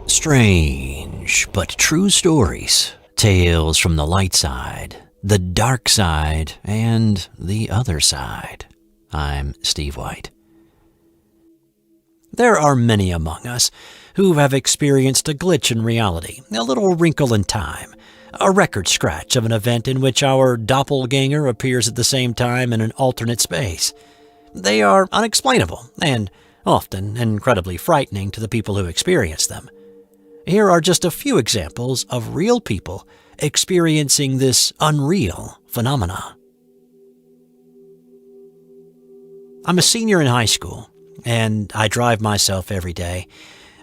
Strange but true stories. Tales from the light side, the dark side, and the other side. I'm Steve White. There are many among us who have experienced a glitch in reality, a little wrinkle in time, a record scratch of an event in which our doppelganger appears at the same time in an alternate space. They are unexplainable and often incredibly frightening to the people who experience them. Here are just a few examples of real people experiencing this unreal phenomena. I'm a senior in high school, and I drive myself every day.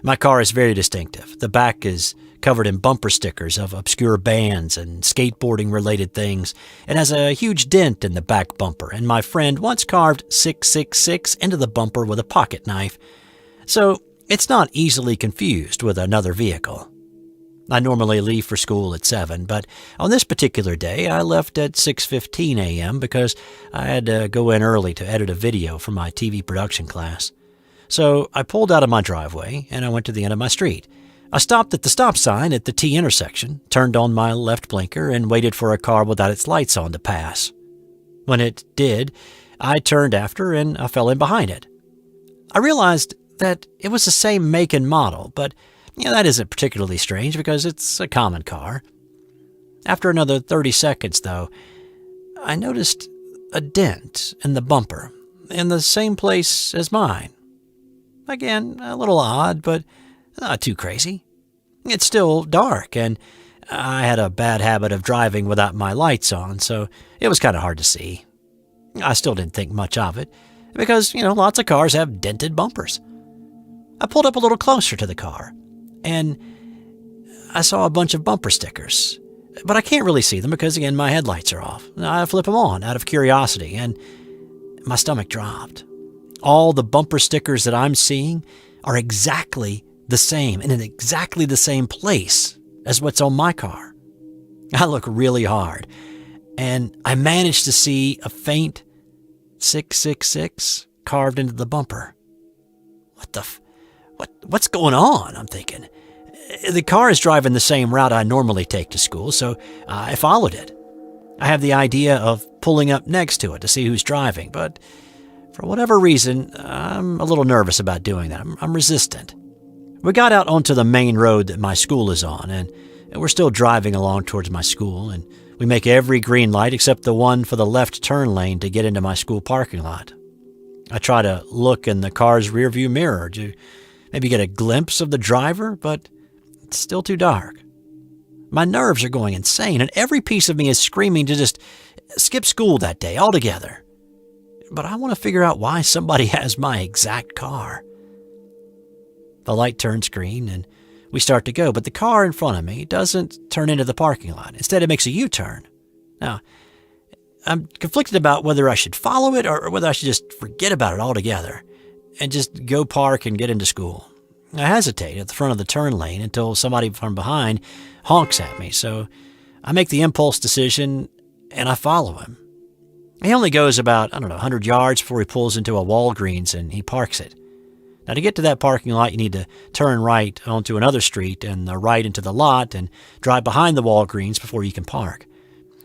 My car is very distinctive. The back is covered in bumper stickers of obscure bands and skateboarding-related things. It has a huge dent in the back bumper, and my friend once carved 666 into the bumper with a pocket knife. So it's not easily confused with another vehicle. I normally leave for school at 7, but on this particular day I left at 6:15 a.m. because I had to go in early to edit a video for my TV production class. So I pulled out of my driveway and I went to the end of my street. I stopped at the stop sign at the T intersection, turned on my left blinker, and waited for a car without its lights on to pass. When it did, I turned after and I fell in behind it. I realized that it was the same make and model, but that isn't particularly strange because it's a common car. After another 30 seconds, though, I noticed a dent in the bumper in the same place as mine. Again, a little odd, but not too crazy. It's still dark, and I had a bad habit of driving without my lights on, so it was kind of hard to see. I still didn't think much of it because, lots of cars have dented bumpers. I pulled up a little closer to the car, and I saw a bunch of bumper stickers. But I can't really see them because, again, my headlights are off. I flip them on out of curiosity, and my stomach dropped. All the bumper stickers that I'm seeing are exactly the same and in exactly the same place as what's on my car. I look really hard, and I managed to see a faint 666 carved into the bumper. What's going on? I'm thinking. The car is driving the same route I normally take to school, so I followed it. I have the idea of pulling up next to it to see who's driving, but for whatever reason, I'm a little nervous about doing that. I'm resistant. We got out onto the main road that my school is on, and we're still driving along towards my school, and we make every green light except the one for the left turn lane to get into my school parking lot. I try to look in the car's rearview mirror to maybe get a glimpse of the driver, but it's still too dark. My nerves are going insane, and every piece of me is screaming to just skip school that day altogether. But I want to figure out why somebody has my exact car. The light turns green, and we start to go, but the car in front of me doesn't turn into the parking lot. Instead, it makes a U-turn. Now, I'm conflicted about whether I should follow it or whether I should just forget about it altogether and just go park and get into school. I hesitate at the front of the turn lane until somebody from behind honks at me, so I make the impulse decision and I follow him. He only goes about, 100 yards before he pulls into a Walgreens and he parks it. Now, to get to that parking lot, you need to turn right onto another street and right into the lot and drive behind the Walgreens before you can park.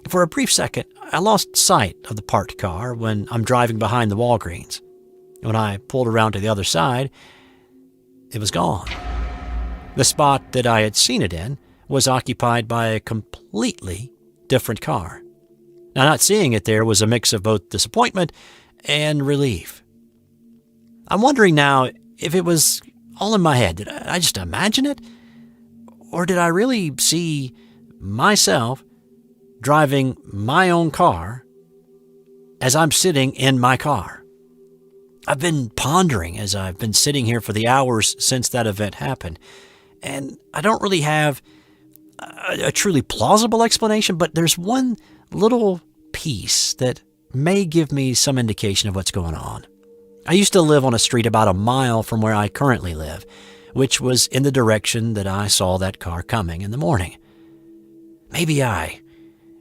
For a brief second, I lost sight of the parked car when I'm driving behind the Walgreens. When I pulled around to the other side, it was gone. The spot that I had seen it in was occupied by a completely different car. Now, not seeing it there was a mix of both disappointment and relief. I'm wondering now if it was all in my head. Did I just imagine it? Or did I really see myself driving my own car as I'm sitting in my car? I've been pondering as I've been sitting here for the hours since that event happened, and I don't really have a truly plausible explanation, but there's one little piece that may give me some indication of what's going on. I used to live on a street about a mile from where I currently live, which was in the direction that I saw that car coming in the morning. Maybe I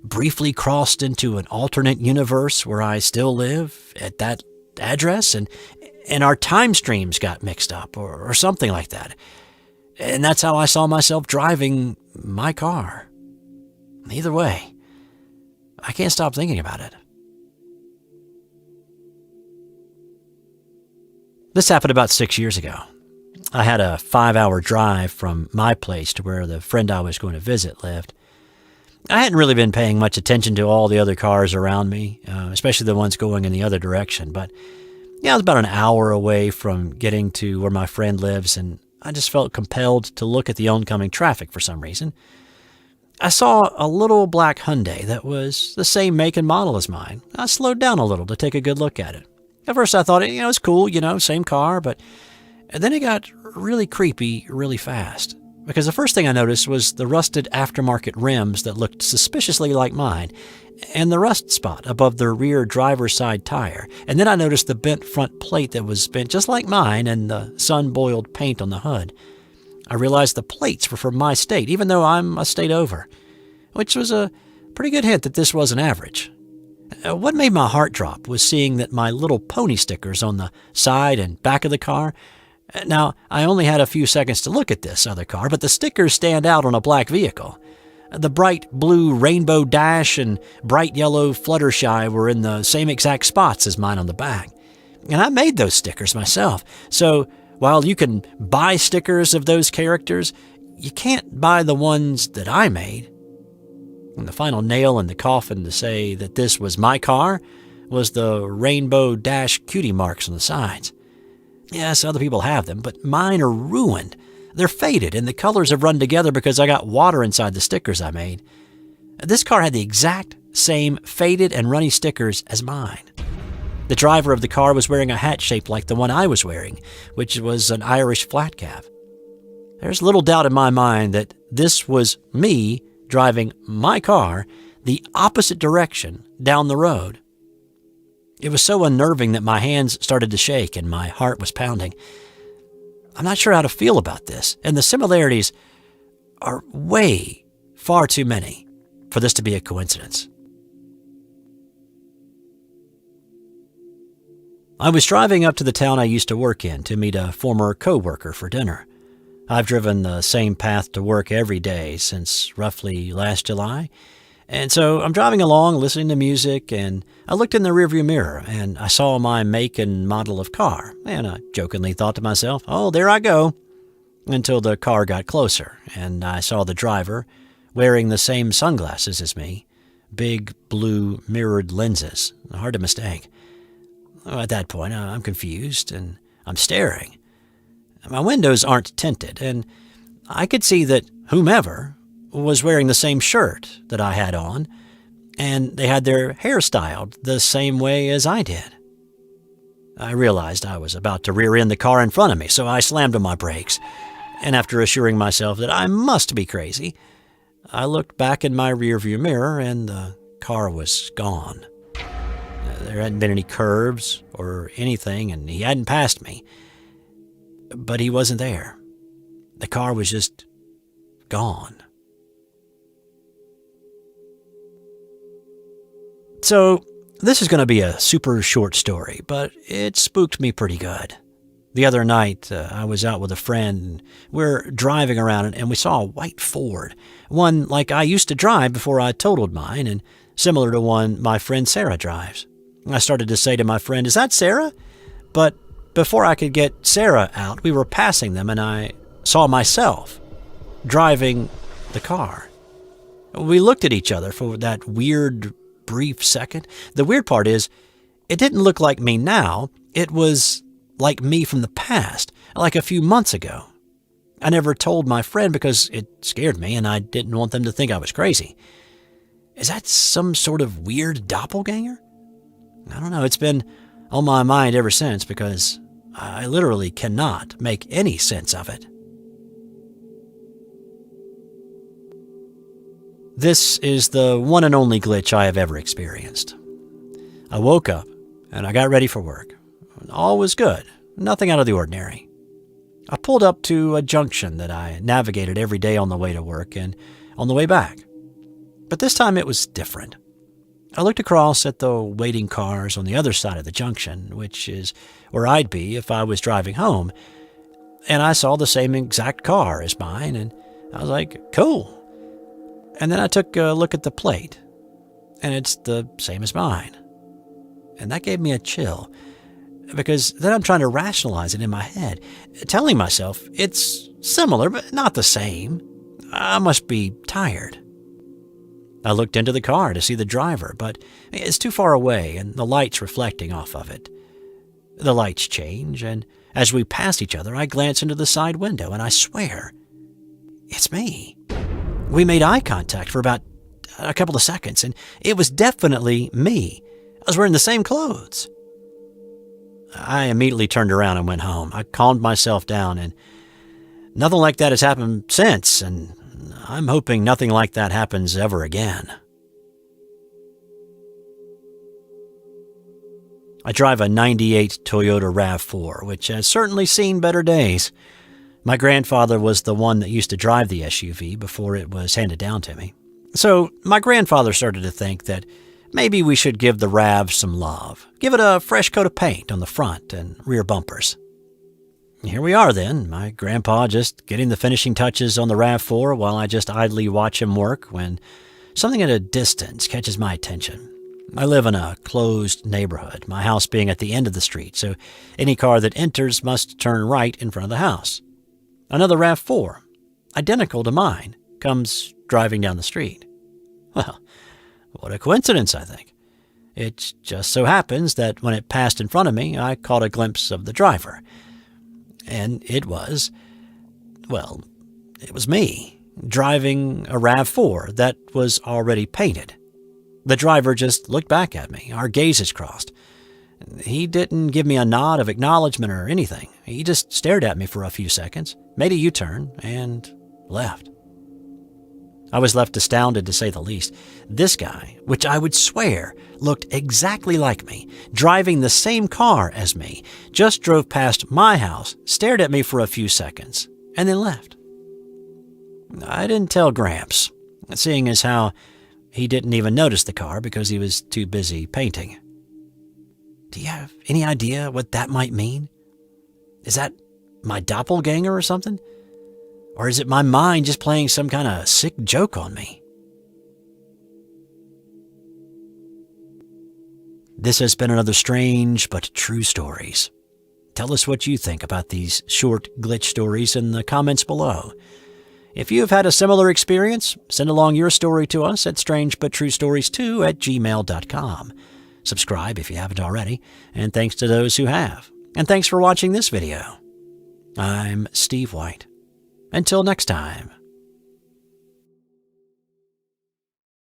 briefly crossed into an alternate universe where I still live at that address, and our time streams got mixed up or something like that. And that's how I saw myself driving my car. Either way, I can't stop thinking about it. This happened about 6 years ago. I had a 5-hour drive from my place to where the friend I was going to visit lived. I hadn't really been paying much attention to all the other cars around me, especially the ones going in the other direction. But yeah, I was about an hour away from getting to where my friend lives, and I just felt compelled to look at the oncoming traffic for some reason. I saw a little black Hyundai that was the same make and model as mine. I slowed down a little to take a good look at it. At first I thought, it's cool, same car, but then it got really creepy really fast. Because the first thing I noticed was the rusted aftermarket rims that looked suspiciously like mine, and the rust spot above the rear driver's side tire. And then I noticed the bent front plate that was bent just like mine and the sun-boiled paint on the hood. I realized the plates were from my state, even though I'm a state over, which was a pretty good hint that this wasn't average. What made my heart drop was seeing that my little pony stickers on the side and back of the car. Now, I only had a few seconds to look at this other car, but the stickers stand out on a black vehicle. The bright blue rainbow dash and bright yellow Fluttershy were in the same exact spots as mine on the back. And I made those stickers myself. So while you can buy stickers of those characters, you can't buy the ones that I made. And the final nail in the coffin to say that this was my car was the rainbow dash cutie marks on the sides. Yes, other people have them, but mine are ruined. They're faded, and the colors have run together because I got water inside the stickers I made. This car had the exact same faded and runny stickers as mine. The driver of the car was wearing a hat shaped like the one I was wearing, which was an Irish flat cap. There's little doubt in my mind that this was me driving my car the opposite direction down the road. It was so unnerving that my hands started to shake and my heart was pounding. I'm not sure how to feel about this, and the similarities are far too many for this to be a coincidence. I was driving up to the town I used to work in to meet a former co-worker for dinner. I've driven the same path to work every day since roughly last July, and so I'm driving along, listening to music, and I looked in the rearview mirror, and I saw my make and model of car, and I jokingly thought to myself, oh, there I go, until the car got closer, and I saw the driver wearing the same sunglasses as me, big blue mirrored lenses, hard to mistake. At that point, I'm confused, and I'm staring. My windows aren't tinted, and I could see that whomever was wearing the same shirt that I had on, and they had their hair styled the same way as I did. I realized I was about to rear end the car in front of me, so I slammed on my brakes, and after assuring myself that I must be crazy, I looked back in my rearview mirror, and the car was gone. There hadn't been any curbs or anything, and he hadn't passed me. But he wasn't there. The car was just gone. So, this is going to be a super short story, but it spooked me pretty good. The other night, I was out with a friend, and we're driving around, and we saw a white Ford, one like I used to drive before I totaled mine, and similar to one my friend Sarah drives. I started to say to my friend, "Is that Sarah?" But before I could get Sarah out, we were passing them, and I saw myself driving the car. We looked at each other for that weird, brief second. The weird part is, it didn't look like me now. It was like me from the past, like a few months ago. I never told my friend because it scared me, and I didn't want them to think I was crazy. Is that some sort of weird doppelganger? I don't know. It's been on my mind ever since because I literally cannot make any sense of it. This is the one and only glitch I have ever experienced. I woke up and I got ready for work. All was good. Nothing out of the ordinary. I pulled up to a junction that I navigated every day on the way to work and on the way back. But this time it was different. I looked across at the waiting cars on the other side of the junction, which is where I'd be if I was driving home, and I saw the same exact car as mine, and I was like, cool. And then I took a look at the plate, and it's the same as mine. And that gave me a chill, because then I'm trying to rationalize it in my head, telling myself it's similar, but not the same. I must be tired. I looked into the car to see the driver, but it's too far away and the light's reflecting off of it. The lights change, and as we pass each other, I glance into the side window, and I swear, it's me. We made eye contact for about a couple of seconds, and it was definitely me. I was wearing the same clothes. I immediately turned around and went home. I calmed myself down, and nothing like that has happened since, and I'm hoping nothing like that happens ever again. I drive a '98 Toyota RAV4, which has certainly seen better days. My grandfather was the one that used to drive the SUV before it was handed down to me. So my grandfather started to think that maybe we should give the RAV some love. Give it a fresh coat of paint on the front and rear bumpers. Here we are then, my grandpa just getting the finishing touches on the RAV4 while I just idly watch him work when something at a distance catches my attention. I live in a closed neighborhood, my house being at the end of the street, so any car that enters must turn right in front of the house. Another RAV4, identical to mine, comes driving down the street. Well, what a coincidence, I think. It just so happens that when it passed in front of me, I caught a glimpse of the driver. And it was me, driving a RAV4 that was already painted. The driver just looked back at me, our gazes crossed. He didn't give me a nod of acknowledgement or anything. He just stared at me for a few seconds, made a U-turn, and left. I was left astounded, to say the least. This guy, which I would swear looked exactly like me, driving the same car as me, just drove past my house, stared at me for a few seconds, and then left. I didn't tell Gramps, seeing as how he didn't even notice the car because he was too busy painting. Do you have any idea what that might mean? Is that my doppelganger or something? Or is it my mind just playing some kind of sick joke on me? This has been another Strange But True Stories. Tell us what you think about these short glitch stories in the comments below. If you have had a similar experience, send along your story to us at strangebutTrueStories2@gmail.com. Subscribe if you haven't already, and thanks to those who have. And thanks for watching this video. I'm Steve White. Until next time.